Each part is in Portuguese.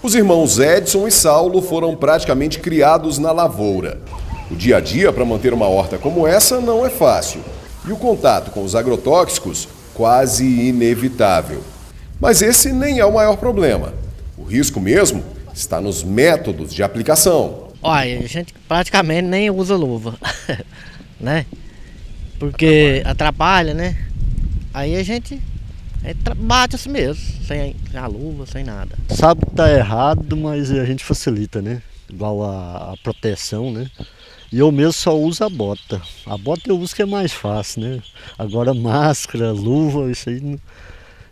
Os irmãos Edson e Saulo foram praticamente criados na lavoura. O dia a dia para manter uma horta como essa não é fácil. E o contato com os agrotóxicos quase inevitável. Mas esse nem é o maior problema. O risco mesmo está nos métodos de aplicação. Olha, a gente praticamente nem usa luva, né? Porque atrapalha, né? Aí a gente bate assim mesmo, sem a luva, sem nada. Sabe que tá errado, mas a gente facilita, né? Igual a proteção, né? E eu mesmo só uso a bota. A bota eu uso que é mais fácil, né? Agora máscara, luva, isso aí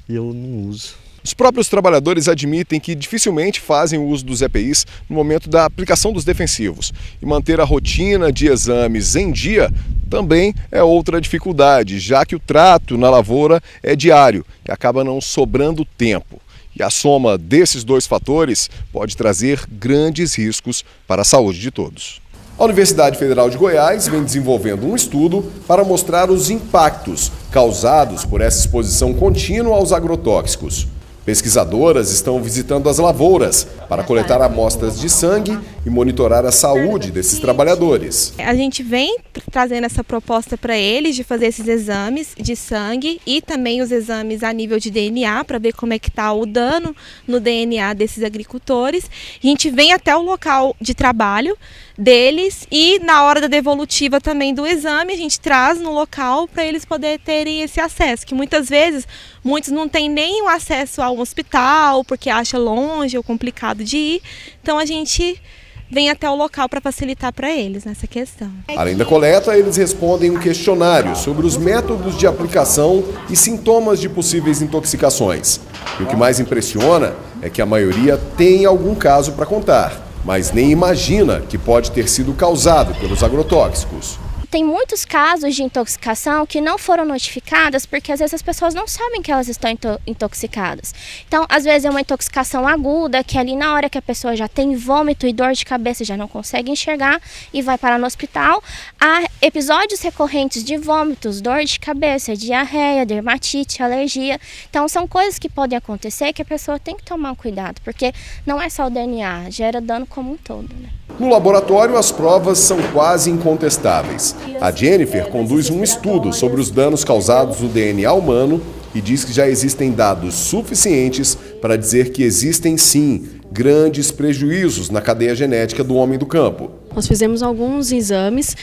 eu não uso. Os próprios trabalhadores admitem que dificilmente fazem o uso dos EPIs no momento da aplicação dos defensivos. E manter a rotina de exames em dia também é outra dificuldade, já que o trato na lavoura é diário e acaba não sobrando tempo. E a soma desses dois fatores pode trazer grandes riscos para a saúde de todos. A Universidade Federal de Goiás vem desenvolvendo um estudo para mostrar os impactos causados por essa exposição contínua aos agrotóxicos. Pesquisadoras estão visitando as lavouras para coletar amostras de sangue e monitorar a saúde desses trabalhadores. A gente vem trazendo essa proposta para eles de fazer esses exames de sangue e também os exames a nível de DNA para ver como é que está o dano no DNA desses agricultores. A gente vem até o local de trabalho deles e na hora da devolutiva também do exame a gente traz no local para eles poderem terem esse acesso, que muitas vezes muitos não têm nem o acesso a um hospital porque acha longe ou complicado de ir, então a gente vem até o local para facilitar para eles nessa questão. Além da coleta, eles respondem um questionário sobre os métodos de aplicação e sintomas de possíveis intoxicações. E o que mais impressiona é que a maioria tem algum caso para contar, mas nem imagina que pode ter sido causado pelos agrotóxicos. Tem muitos casos de intoxicação que não foram notificadas porque às vezes as pessoas não sabem que elas estão intoxicadas. Então, às vezes é uma intoxicação aguda, que ali na hora que a pessoa já tem vômito e dor de cabeça, já não consegue enxergar e vai parar no hospital. Há episódios recorrentes de vômitos, dor de cabeça, diarreia, dermatite, alergia. Então, são coisas que podem acontecer que a pessoa tem que tomar cuidado, porque não é só o DNA, gera dano como um todo, né? No laboratório, as provas são quase incontestáveis. A Jennifer conduz um estudo sobre os danos causados no DNA humano e diz que já existem dados suficientes para dizer que existem sim grandes prejuízos na cadeia genética do homem do campo. Nós fizemos alguns exames,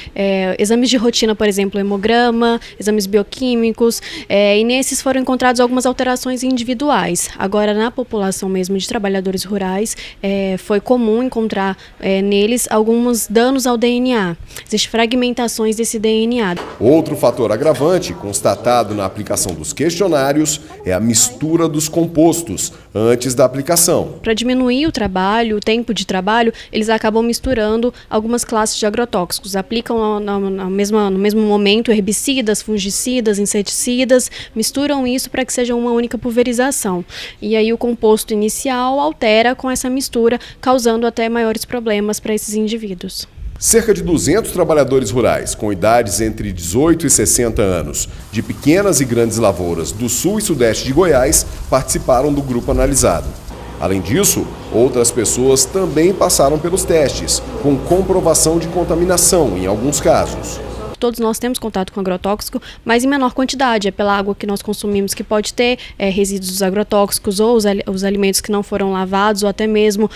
exames de rotina, por exemplo, hemograma, exames bioquímicos, e nesses foram encontradas algumas alterações individuais. Agora, na população mesmo de trabalhadores rurais, foi comum encontrar neles alguns danos ao DNA. Existem fragmentações desse DNA. Outro fator agravante, constatado na aplicação dos questionários, é a mistura dos compostos antes da aplicação. Para diminuir o trabalho, o tempo de trabalho, eles acabam misturando algumas classes de agrotóxicos, aplicam no mesmo momento herbicidas, fungicidas, inseticidas, misturam isso para que seja uma única pulverização. E aí o composto inicial altera com essa mistura, causando até maiores problemas para esses indivíduos. Cerca de 200 trabalhadores rurais com idades entre 18 e 60 anos, de pequenas e grandes lavouras do sul e sudeste de Goiás, participaram do grupo analisado. Além disso, outras pessoas também passaram pelos testes, com comprovação de contaminação em alguns casos. Todos nós temos contato com agrotóxico, mas em menor quantidade. É pela água que nós consumimos que pode ter resíduos dos agrotóxicos ou os alimentos que não foram lavados, ou até mesmo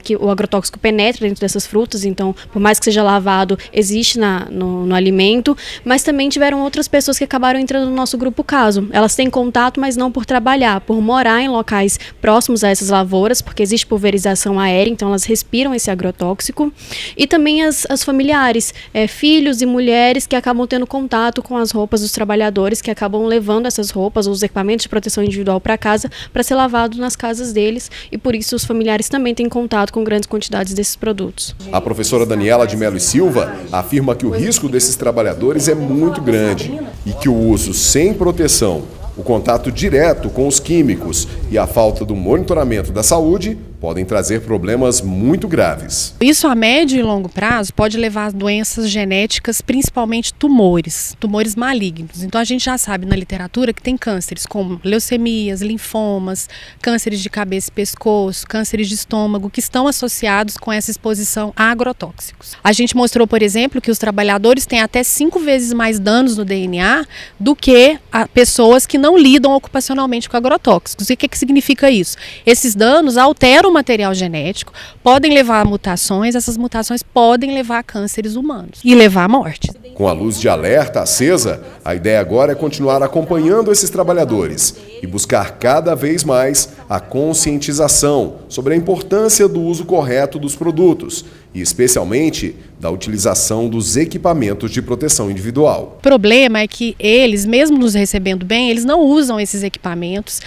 que o agrotóxico penetra dentro dessas frutas. Então, por mais que seja lavado, existe no alimento. Mas também tiveram outras pessoas que acabaram entrando no nosso grupo caso. Elas têm contato, mas não por trabalhar, por morar em locais próximos a essas lavouras, porque existe pulverização aérea, então elas respiram esse agrotóxico. E também as familiares, filhos e mulheres que acabam tendo contato com as roupas dos trabalhadores, que acabam levando essas roupas, os equipamentos de proteção individual para casa, para ser lavado nas casas deles, e por isso os familiares também têm contato com grandes quantidades desses produtos. A professora Daniela de Melo e Silva afirma que o risco desses trabalhadores é muito grande e que o uso sem proteção, o contato direto com os químicos e a falta do monitoramento da saúde podem trazer problemas muito graves. Isso a médio e longo prazo pode levar a doenças genéticas, principalmente tumores malignos. Então a gente já sabe na literatura que tem cânceres como leucemias, linfomas, cânceres de cabeça e pescoço, cânceres de estômago, que estão associados com essa exposição a agrotóxicos. A gente mostrou, por exemplo, que os trabalhadores têm até 5 vezes mais danos no DNA do que pessoas que não lidam ocupacionalmente com agrotóxicos. E o que significa isso? Esses danos alteram o material genético, podem levar a mutações, essas mutações podem levar a cânceres humanos e levar à morte. Com a luz de alerta acesa, a ideia agora é continuar acompanhando esses trabalhadores e buscar cada vez mais a conscientização sobre a importância do uso correto dos produtos e, especialmente, da utilização dos equipamentos de proteção individual. O problema é que eles, mesmo nos recebendo bem, eles não usam esses equipamentos.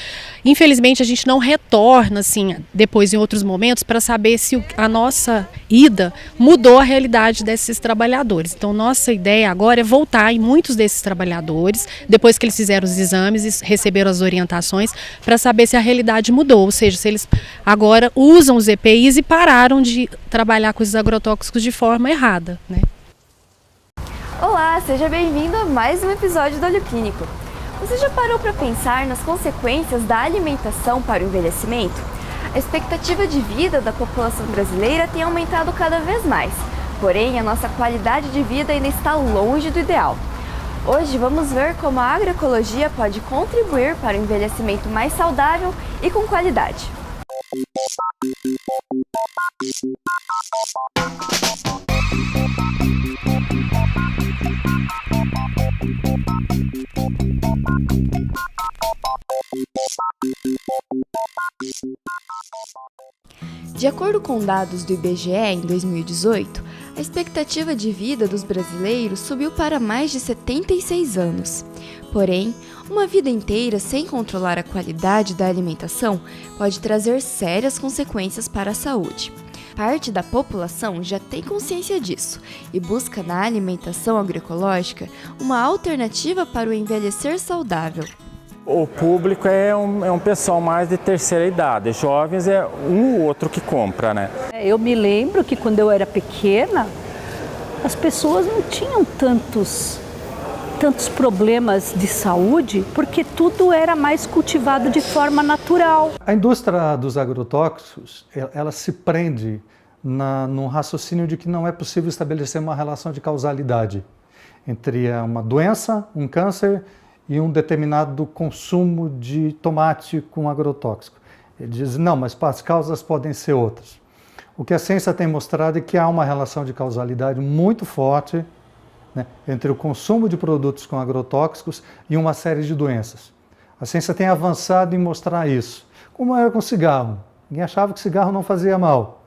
Infelizmente, a gente não retorna, assim, depois em outros momentos, para saber se a nossa ida mudou a realidade desses trabalhadores. Então, nossa ideia agora é voltar em muitos desses trabalhadores, depois que eles fizeram os exames e receberam as orientações, para saber se a realidade mudou, ou seja, se eles agora usam os EPIs e pararam de trabalhar com esses agrotóxicos de forma errada, né? Olá, seja bem-vindo a mais um episódio do Olho Clínico. Você já parou para pensar nas consequências da alimentação para o envelhecimento? A expectativa de vida da população brasileira tem aumentado cada vez mais, porém a nossa qualidade de vida ainda está longe do ideal. Hoje vamos ver como a agroecologia pode contribuir para um envelhecimento mais saudável e com qualidade. De acordo com dados do IBGE, em 2018, a expectativa de vida dos brasileiros subiu para mais de 76 anos. Porém, uma vida inteira sem controlar a qualidade da alimentação pode trazer sérias consequências para a saúde. Parte da população já tem consciência disso e busca na alimentação agroecológica uma alternativa para o envelhecer saudável. O público é um pessoal mais de terceira idade, jovens é um ou outro que compra, né? Eu me lembro que quando eu era pequena, as pessoas não tinham tantos problemas de saúde, porque tudo era mais cultivado de forma natural. A indústria dos agrotóxicos, ela se prende num raciocínio de que não é possível estabelecer uma relação de causalidade entre uma doença, um câncer e um determinado consumo de tomate com agrotóxico. Ele diz, não, mas as causas podem ser outras. O que a ciência tem mostrado é que há uma relação de causalidade muito forte, né, entre o consumo de produtos com agrotóxicos e uma série de doenças. A ciência tem avançado em mostrar isso. Como era com cigarro. Ninguém achava que cigarro não fazia mal.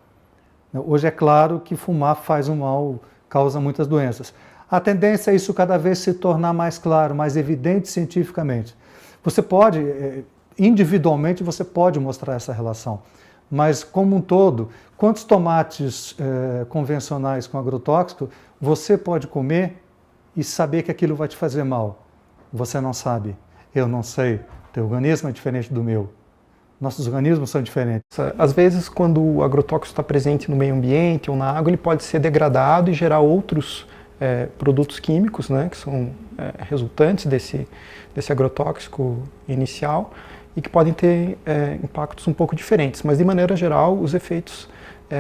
Hoje é claro que fumar faz um mal, causa muitas doenças. A tendência é isso cada vez se tornar mais claro, mais evidente cientificamente. Você pode, individualmente, você pode mostrar essa relação, mas como um todo, quantos tomates convencionais com agrotóxico você pode comer e saber que aquilo vai te fazer mal? Você não sabe, eu não sei, teu organismo é diferente do meu. Nossos organismos são diferentes. Às vezes, quando o agrotóxico está presente no meio ambiente ou na água, ele pode ser degradado e gerar outros produtos químicos, né, que são resultantes desse agrotóxico inicial e que podem ter impactos um pouco diferentes, mas de maneira geral os efeitos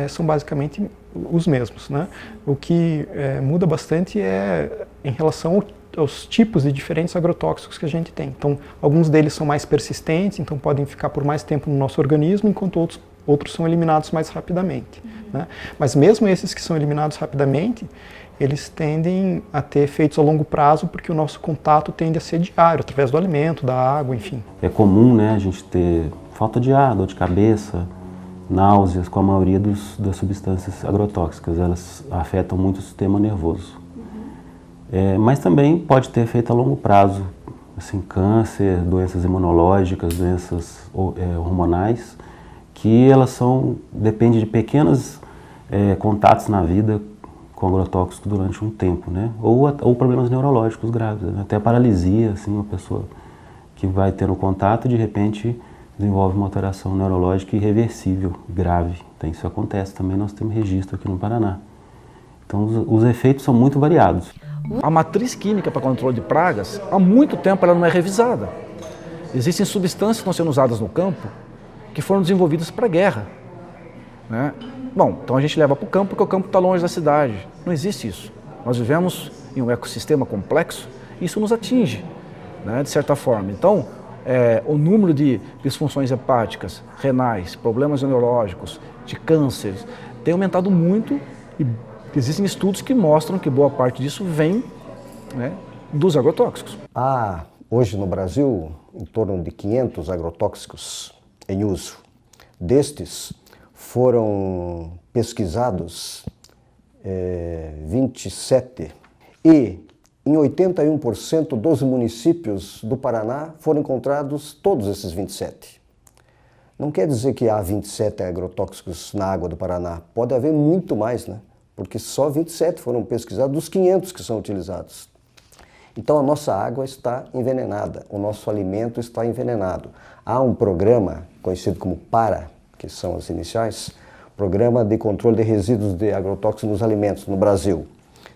são basicamente os mesmos, né? O que muda bastante é em relação aos tipos de diferentes agrotóxicos que a gente tem. Então, alguns deles são mais persistentes, então podem ficar por mais tempo no nosso organismo, enquanto outros são eliminados mais rapidamente, né? Mas mesmo esses que são eliminados rapidamente, eles tendem a ter efeitos a longo prazo porque o nosso contato tende a ser diário, através do alimento, da água, enfim. É comum, né, a gente ter falta de ar, dor de cabeça, náuseas com a maioria das substâncias agrotóxicas. Elas afetam muito o sistema nervoso. Mas também pode ter efeito a longo prazo, assim, câncer, doenças imunológicas, doenças hormonais, que elas dependem de pequenos contatos na vida com agrotóxico durante um tempo, né? Ou problemas neurológicos graves, né? Até paralisia, assim, uma pessoa que vai tendo contato, de repente desenvolve uma alteração neurológica irreversível, grave. Então isso acontece também, nós temos registro aqui no Paraná. Então os efeitos são muito variados. A matriz química para controle de pragas, há muito tempo ela não é revisada. Existem substâncias que estão sendo usadas no campo que foram desenvolvidas para a guerra, né? Bom, então a gente leva para o campo porque o campo está longe da cidade. Não existe isso. Nós vivemos em um ecossistema complexo e isso nos atinge, né, de certa forma. Então, o número de disfunções hepáticas, renais, problemas neurológicos, de cânceres, tem aumentado muito e existem estudos que mostram que boa parte disso vem, né, dos agrotóxicos. Há hoje no Brasil em torno de 500 agrotóxicos em uso. Destes foram pesquisados 27 e em 81% dos municípios do Paraná foram encontrados todos esses 27. Não quer dizer que há 27 agrotóxicos na água do Paraná, pode haver muito mais, né? Porque só 27 foram pesquisados dos 500 que são utilizados. Então a nossa água está envenenada, o nosso alimento está envenenado. Há um programa conhecido como PARA, que são as iniciais, Programa de Controle de Resíduos de Agrotóxicos nos Alimentos no Brasil.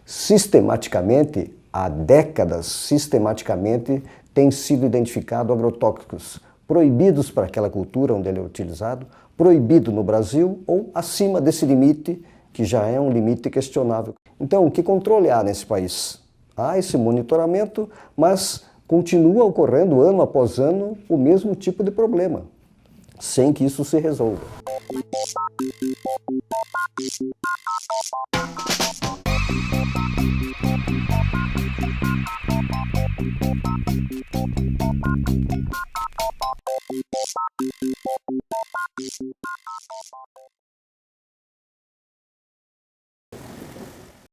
Sistematicamente, há décadas, sistematicamente tem sido identificado agrotóxicos proibidos para aquela cultura onde ele é utilizado, proibido no Brasil ou acima desse limite, que já é um limite questionável. Então, que controle há nesse país? Há esse monitoramento, mas continua ocorrendo ano após ano o mesmo tipo de problema, sem que isso se resolva.